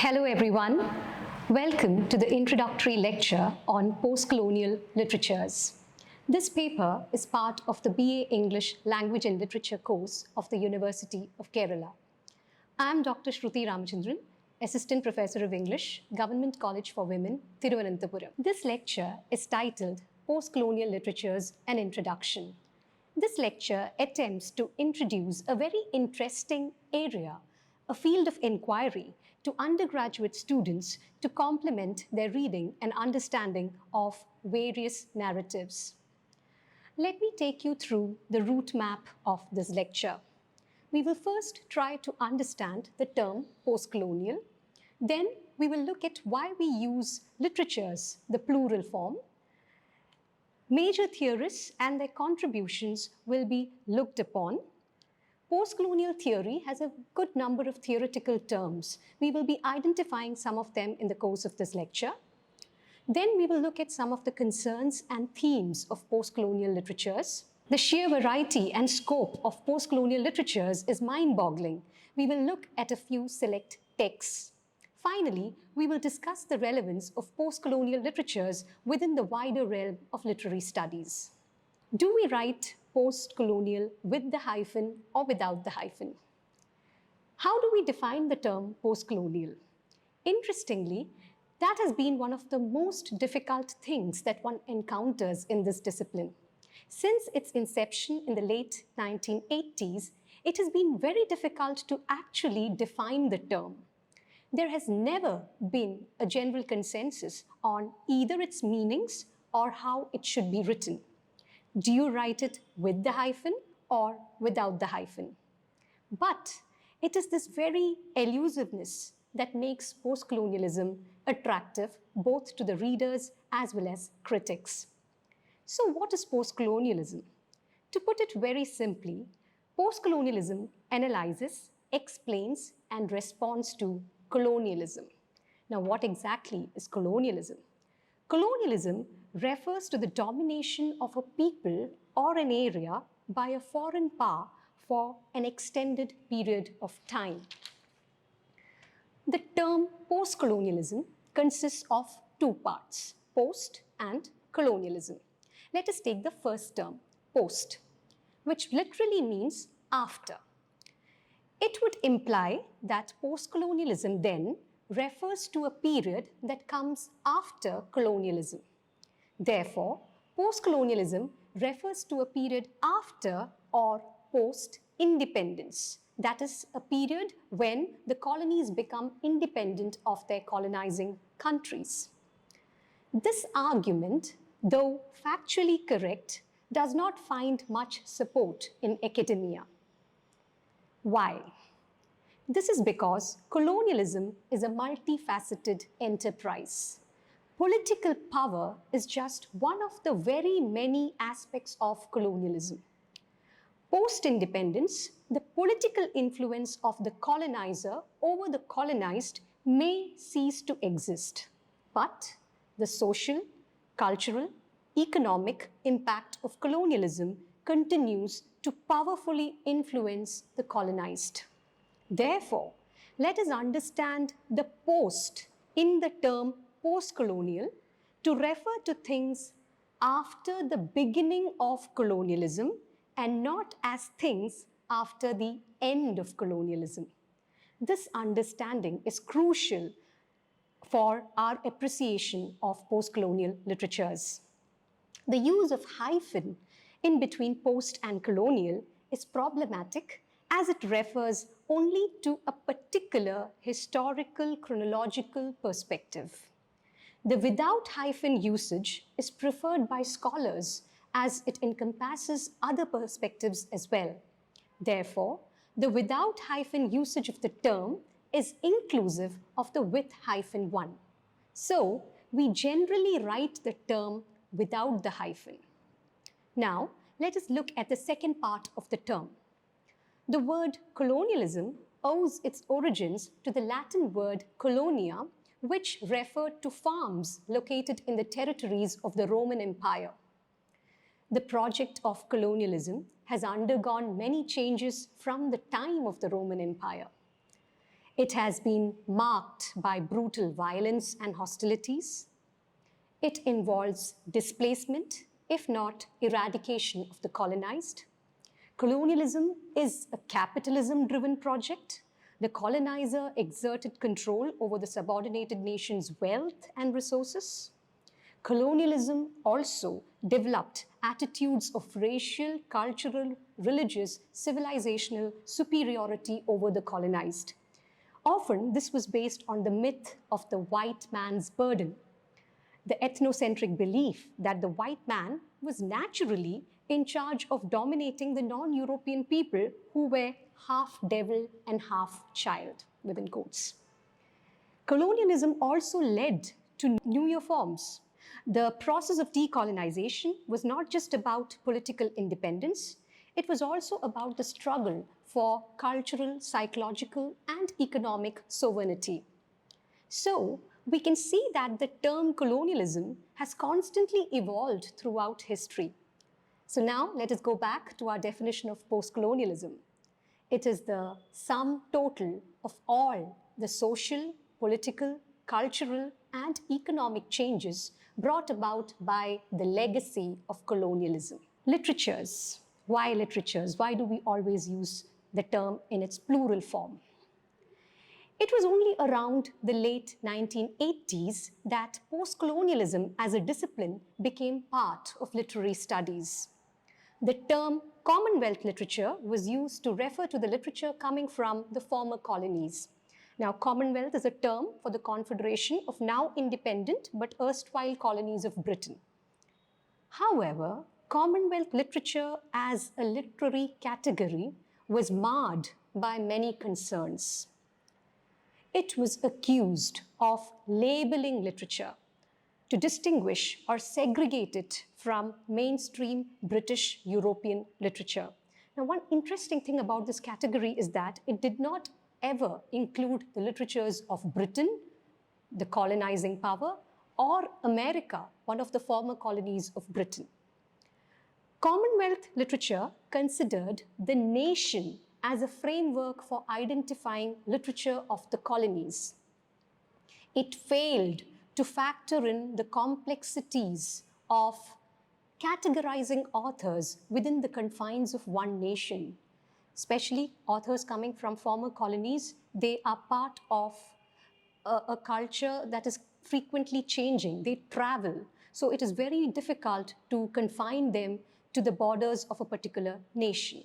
Hello everyone. Welcome to the introductory lecture on post-colonial literatures. This paper is part of the BA English Language and Literature course of the University of Kerala. I am Dr. Sruti Ramachandran, Assistant Professor of English, Govt.College for Women, Thiruvananthapuram. This lecture is titled Post-Colonial Literatures, an Introduction. This lecture attempts to introduce a very interesting area, a field of inquiry to undergraduate students to complement their reading and understanding of various narratives. Let me take you through the route map of this lecture. We will first try to understand the term post-colonial. Then we will look at why we use literatures, the plural form. Major theorists and their contributions will be looked upon. Post-colonial theory has a good number of theoretical terms. We will be identifying some of them in the course of this lecture. Then we will look at some of the concerns and themes of post-colonial literatures. The sheer variety and scope of post-colonial literatures is mind-boggling. We will look at a few select texts. Finally, we will discuss the relevance of post-colonial literatures within the wider realm of literary studies. Do we write post-colonial with the hyphen or without the hyphen? How do we define the term post-colonial? Interestingly, that has been one of the most difficult things that one encounters in this discipline. Since its inception in the late 1980s, it has been very difficult to actually define the term. There has never been a general consensus on either its meanings or how it should be written. Do you write it with the hyphen or without the hyphen? But it is this very elusiveness that makes post-colonialism attractive both to the readers as well as critics. So what is post-colonialism? To put it very simply, post-colonialism analyzes, explains, and responds to colonialism. Now, what exactly is colonialism? Colonialism refers to the domination of a people or an area by a foreign power for an extended period of time. The term post-colonialism consists of two parts, post and colonialism. Let us take the first term, post, which literally means after. It would imply that post-colonialism then refers to a period that comes after colonialism. Therefore, post-colonialism refers to a period after or post-independence. That is a period when the colonies become independent of their colonizing countries. This argument, though factually correct, does not find much support in academia. Why? This is because colonialism is a multifaceted enterprise. Political power is just one of the very many aspects of colonialism. Post-independence, the political influence of the colonizer over the colonized may cease to exist, but the social, cultural, economic impact of colonialism continues to powerfully influence the colonized. Therefore, let us understand the post in the term post-colonial to refer to things after the beginning of colonialism and not as things after the end of colonialism. This understanding is crucial for our appreciation of post-colonial literatures. The use of hyphen in between post and colonial is problematic as it refers only to a particular historical chronological perspective. The without hyphen usage is preferred by scholars as it encompasses other perspectives as well. Therefore, the without hyphen usage of the term is inclusive of the with hyphen one. So, we generally write the term without the hyphen. Now, let us look at the second part of the term. The word colonialism owes its origins to the Latin word colonia, which referred to farms located in the territories of the Roman Empire. The project of colonialism has undergone many changes from the time of the Roman Empire. It has been marked by brutal violence and hostilities. It involves displacement, if not eradication of the colonized. Colonialism is a capitalism-driven project. The colonizer exerted control over the subordinated nation's wealth and resources. Colonialism also developed attitudes of racial, cultural, religious, civilizational superiority over the colonized. Often, this was based on the myth of the white man's burden, the ethnocentric belief that the white man was naturally in charge of dominating the non-European people who were half devil and half child, within quotes. Colonialism also led to newer forms. The process of decolonization was not just about political independence, it was also about the struggle for cultural, psychological, and economic sovereignty. So, we can see that the term colonialism has constantly evolved throughout history. So now let us go back to our definition of post-colonialism. It is the sum total of all the social, political, cultural, and economic changes brought about by the legacy of colonialism. Literatures. Why literatures? Why do we always use the term in its plural form? It was only around the late 1980s that post-colonialism as a discipline became part of literary studies. The term Commonwealth literature was used to refer to the literature coming from the former colonies. Now, Commonwealth is a term for the confederation of now independent but erstwhile colonies of Britain. However, Commonwealth literature as a literary category was marred by many concerns. It was accused of labeling literature to distinguish or segregate it from mainstream British European literature. Now, one interesting thing about this category is that it did not ever include the literatures of Britain, the colonizing power, or America, one of the former colonies of Britain. Commonwealth literature considered the nation as a framework for identifying literature of the colonies. It failed to factor in the complexities of categorizing authors within the confines of one nation. Especially authors coming from former colonies, they are part of a culture that is frequently changing. They travel. So it is very difficult to confine them to the borders of a particular nation.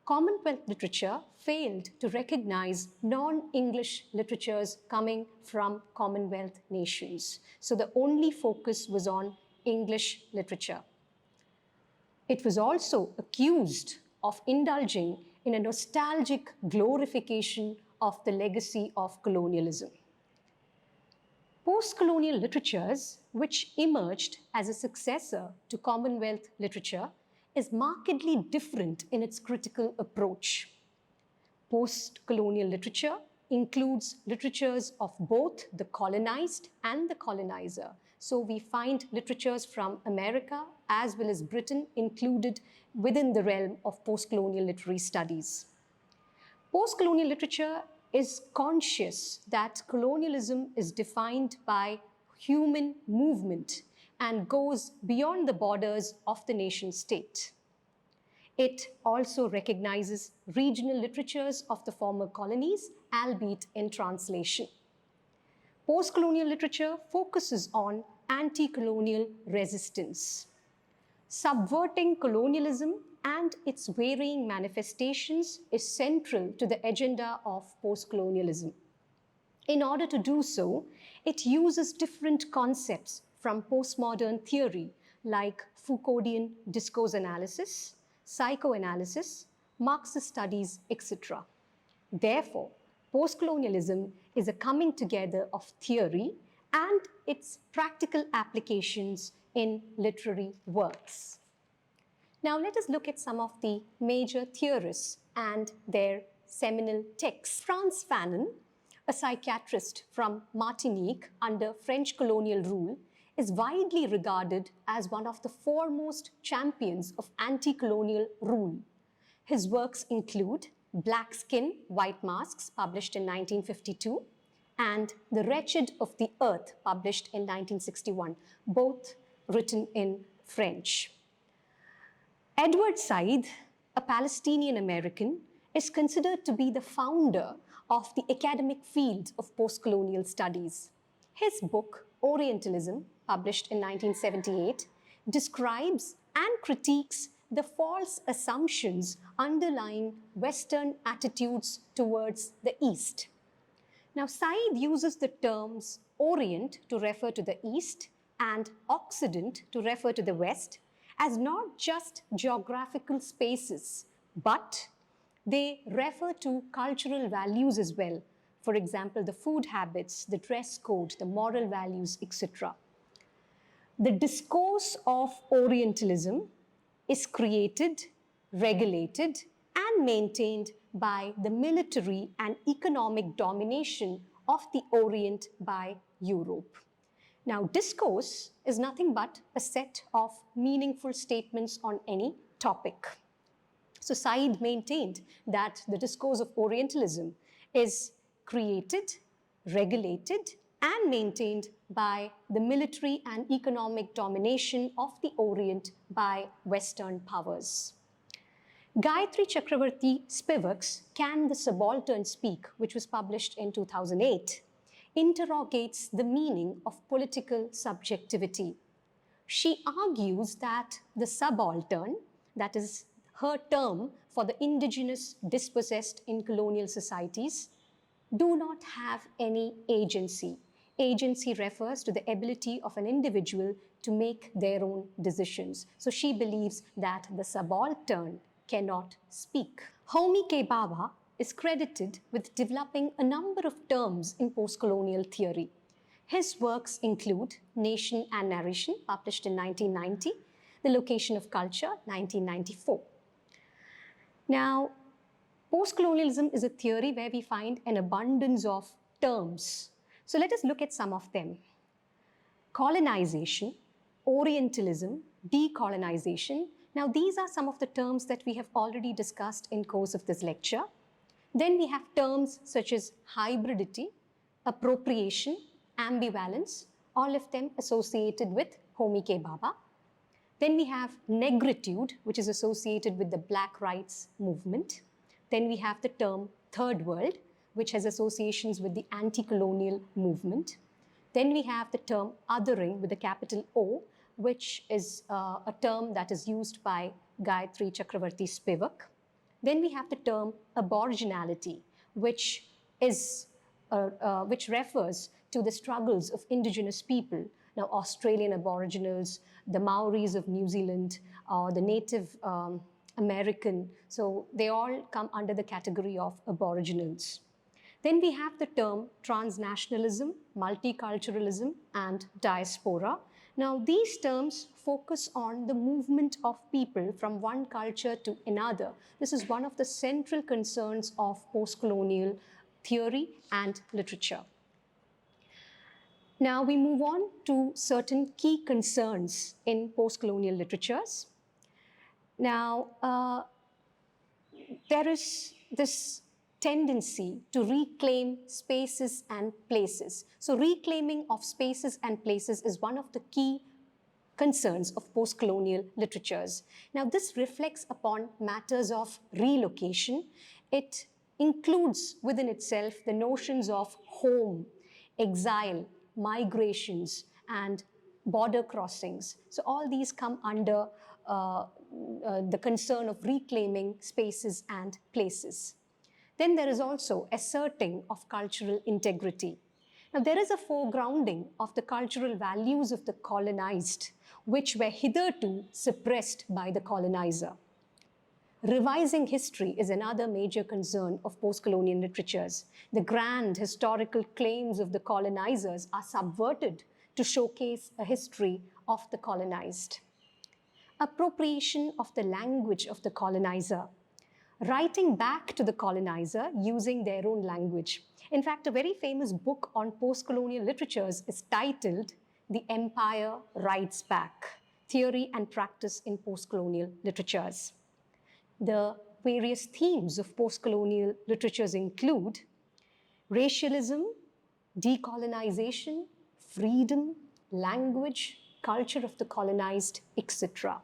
Commonwealth literature failed to recognize non-English literatures coming from Commonwealth nations. So the only focus was on English literature. It was also accused of indulging in a nostalgic glorification of the legacy of colonialism. Post-colonial literatures, which emerged as a successor to Commonwealth literature, is markedly different in its critical approach. Post-colonial literature includes literatures of both the colonized and the colonizer. So we find literatures from America as well as Britain included within the realm of post-colonial literary studies. Post-colonial literature is conscious that colonialism is defined by human movement and goes beyond the borders of the nation state. It also recognizes regional literatures of the former colonies, albeit in translation. Post-colonial literature focuses on anti-colonial resistance. Subverting colonialism and its varying manifestations is central to the agenda of post-colonialism. In order to do so, it uses different concepts from postmodern theory like Foucauldian discourse analysis, psychoanalysis, Marxist studies, etc. Therefore, post-colonialism is a coming together of theory and its practical applications in literary works. Now let us look at some of the major theorists and their seminal texts. Frantz Fanon, a psychiatrist from Martinique under French colonial rule, is widely regarded as one of the foremost champions of anti-colonial rule. His works include Black Skin, White Masks, published in 1952, and The Wretched of the Earth, published in 1961, both written in French. Edward Said, a Palestinian American, is considered to be the founder of the academic field of post-colonial studies. His book, Orientalism, published in 1978, describes and critiques the false assumptions underlying Western attitudes towards the East. Now, Said uses the terms Orient to refer to the East and Occident to refer to the West as not just geographical spaces, but they refer to cultural values as well. For example, the food habits, the dress code, the moral values, etc. The discourse of Orientalism is created, regulated, and maintained by the military and economic domination of the Orient by Europe. Now, discourse is nothing but a set of meaningful statements on any topic. So Said maintained that the discourse of Orientalism is created, regulated, and maintained by the military and economic domination of the Orient by Western powers. Gayatri Chakravarti Spivak's Can the Subaltern Speak, which was published in 2008, interrogates the meaning of political subjectivity. She argues that the subaltern, that is her term for the indigenous dispossessed in colonial societies, do not have any agency. Agency refers to the ability of an individual to make their own decisions. So she believes that the subaltern cannot speak. Homi K. Bhabha is credited with developing a number of terms in post-colonial theory. His works include Nation and Narration, published in 1990, The Location of Culture, 1994. Now, post-colonialism is a theory where we find an abundance of terms. So let us look at some of them. Colonization, Orientalism, decolonization. Now, these are some of the terms that we have already discussed in course of this lecture. Then we have terms such as hybridity, appropriation, ambivalence, all of them associated with Homi K. Bhabha. Then we have negritude, which is associated with the Black rights movement. Then we have the term Third World, which has associations with the anti-colonial movement. Then we have the term othering with a capital O, which is a term that is used by Gayatri Chakravarti Spivak. Then we have the term aboriginality, which refers to the struggles of indigenous people. Now, Australian Aboriginals, the Maoris of New Zealand, or the Native American, so they all come under the category of Aboriginals. Then we have the term transnationalism, multiculturalism, and diaspora. Now, these terms focus on the movement of people from one culture to another. This is one of the central concerns of post-colonial theory and literature. Now, we move on to certain key concerns in post-colonial literatures. Now, there is this tendency to reclaim spaces and places. So reclaiming of spaces and places is one of the key concerns of post-colonial literatures. Now, this reflects upon matters of relocation. It includes within itself the notions of home, exile, migrations, and border crossings. So all these come under the concern of reclaiming spaces and places. Then there is also asserting of cultural integrity. Now, there is a foregrounding of the cultural values of the colonized, which were hitherto suppressed by the colonizer. Revising history is another major concern of post-colonial literatures. The grand historical claims of the colonizers are subverted to showcase a history of the colonized. Appropriation of the language of the colonizer. Writing back to the colonizer using their own language. In fact, a very famous book on post-colonial literatures is titled The Empire Writes Back, Theory and Practice in Post-Colonial Literatures. The various themes of post-colonial literatures include racialism, decolonization, freedom, language, culture of the colonized, etc.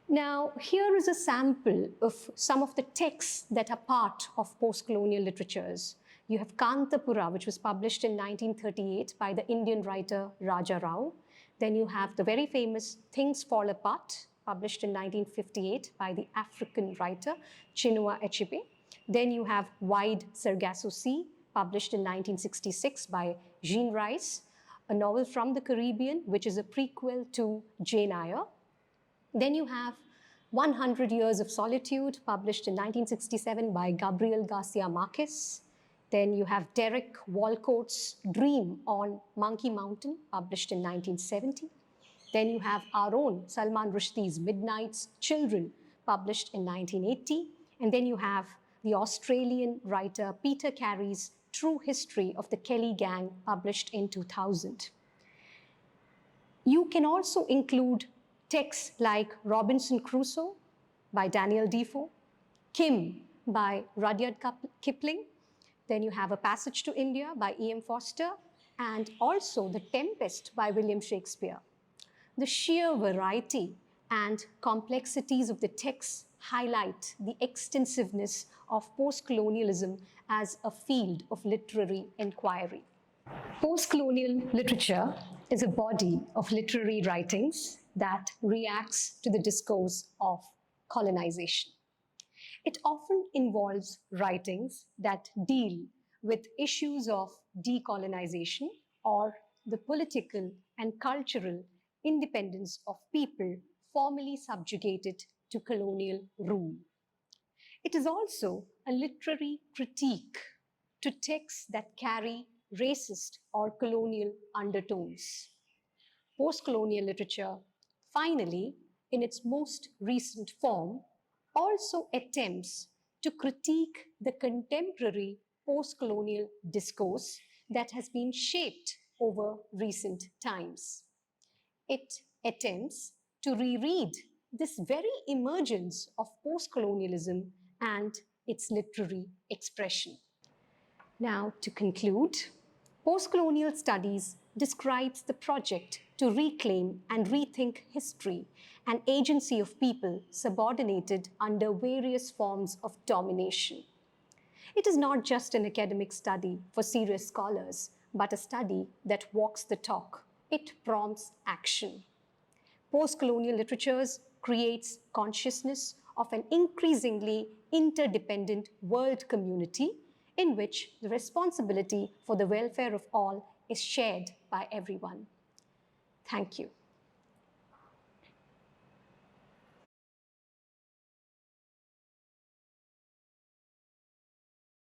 Now, here is a sample of some of the texts that are part of post-colonial literatures. You have Kantapura, which was published in 1938 by the Indian writer Raja Rao. Then you have the very famous Things Fall Apart, published in 1958 by the African writer Chinua Achebe. Then you have Wide Sargasso Sea, published in 1966 by Jean Rice, a novel from the Caribbean, which is a prequel to Jane Eyre. Then you have 100 Years of Solitude, published in 1967 by Gabriel Garcia Marquez. Then you have Derek Walcott's Dream on Monkey Mountain, published in 1970. Then you have our own Salman Rushdie's Midnight's Children, published in 1980. And then you have the Australian writer Peter Carey's True History of the Kelly Gang, published in 2000. You can also include texts like Robinson Crusoe by Daniel Defoe, Kim by Rudyard Kipling. Then you have A Passage to India by E.M. Forster, and also The Tempest by William Shakespeare. The sheer variety and complexities of the texts highlight the extensiveness of post-colonialism as a field of literary inquiry. Post-colonial literature is a body of literary writings that reacts to the discourse of colonization. It often involves writings that deal with issues of decolonization or the political and cultural independence of people formerly subjugated to colonial rule. It is also a literary critique to texts that carry racist or colonial undertones. Post-colonial literature, finally, in its most recent form, also attempts to critique the contemporary post-colonial discourse that has been shaped over recent times. It attempts to reread this very emergence of post-colonialism and its literary expression. Now, to conclude, post-colonial studies describes the project to reclaim and rethink history and agency of people subordinated under various forms of domination. It is not just an academic study for serious scholars, but a study that walks the talk. It prompts action. Post-colonial literatures creates consciousness of an increasingly interdependent world community in which the responsibility for the welfare of all is shared by everyone. Thank you.